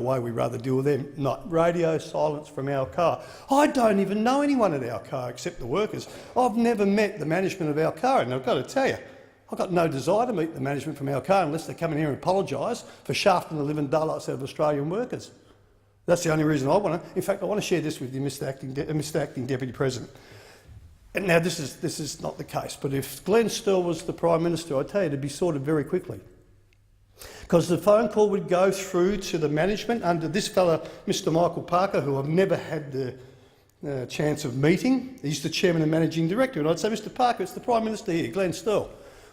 way, we'd rather deal with them. Not radio silence from Alcoa. I don't even know anyone at Alcoa except the workers. I've never met the management of Alcoa, and I've got to tell you, I've got no desire to meet the management from Alcoa unless they come in here and apologise for shafting the living daylights out of Australian workers. That's the only reason I want to. In fact, I want to share this with you, Mr. Acting Deputy President. And now this is not the case, but if Glenn Sterle was the Prime Minister, I'd tell you it'd be sorted very quickly. Because the phone call would go through to the management under this fella, Mr. Michael Parker, who I've never had the chance of meeting. He's the Chairman and Managing Director. And I'd say, Mr. Parker, it's the Prime Minister here, Glenn Sterle. I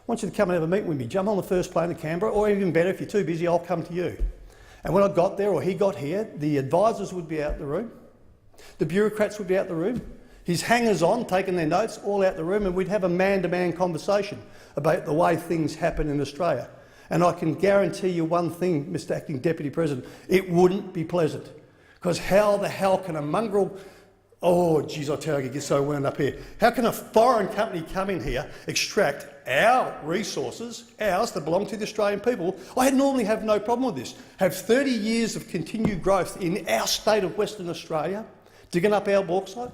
want you to come and have a meeting with me. Jump on the first plane to Canberra, or even better, if you're too busy, I'll come to you. And when I got there, or he got here, the advisors would be out the room. The bureaucrats would be out the room. His hangers-on, taking their notes, all out the room, and we'd have a man-to-man conversation about the way things happen in Australia. And I can guarantee you one thing, Mr. Acting Deputy President, it wouldn't be pleasant. Because how the hell can a mongrel... Oh, geez, I tell you, I get so wound up here. How can a foreign company come in here, extract our resources, ours, that belong to the Australian people? I normally have no problem with this. Have 30 years of continued growth in our state of Western Australia, digging up our bauxite,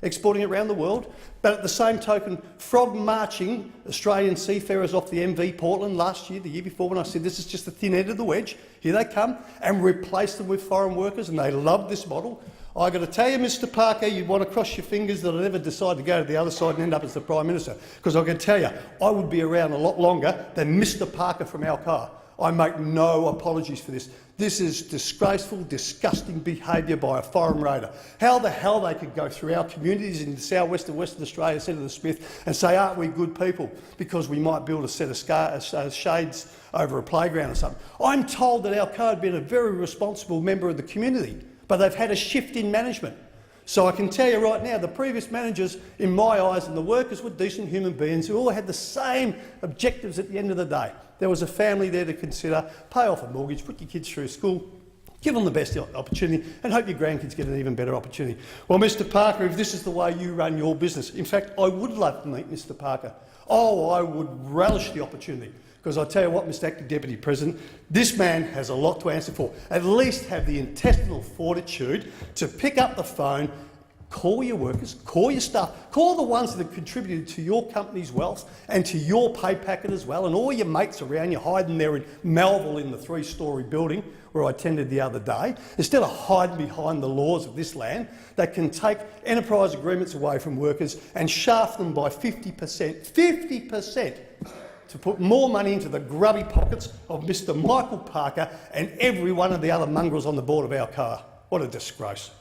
exporting it around the world, but at the same token, frog-marching Australian seafarers off the MV Portland last year, the year before, when I said this is just the thin end of the wedge. Here they come, and replace them with foreign workers, and they love this model. I've got to tell you, Mr. Parker, you'd want to cross your fingers that I never decide to go to the other side and end up as the Prime Minister, because I can tell you, I would be around a lot longer than Mr. Parker from Alcoa. I make no apologies for this. This is disgraceful, disgusting behaviour by a foreign raider. How the hell they could go through our communities in the south-west of Western Australia, Senator Smith, and say, aren't we good people, because we might build a set of shades over a playground or something. I'm told that Alcoa had been a very responsible member of the community, but they've had a shift in management. So I can tell you right now, the previous managers, in my eyes, and the workers were decent human beings who all had the same objectives at the end of the day. There was a family there to consider, pay off a mortgage, put your kids through school, give them the best opportunity, and hope your grandkids get an even better opportunity. Well, Mr. Parker, if this is the way you run your business, in fact, I would love to meet Mr. Parker. Oh, I would relish the opportunity. Because I tell you what, Mr. Acting Deputy President, this man has a lot to answer for. At least have the intestinal fortitude to pick up the phone, call your workers, call your staff, call the ones that have contributed to your company's wealth and to your pay packet as well, and all your mates around you hiding there in Melville in the three-storey building where I attended the other day, instead of hiding behind the laws of this land that can take enterprise agreements away from workers and shaft them by 50%, 50%, to put more money into the grubby pockets of Mr. Michael Parker and every one of the other mongrels on the board of Alcoa. What a disgrace.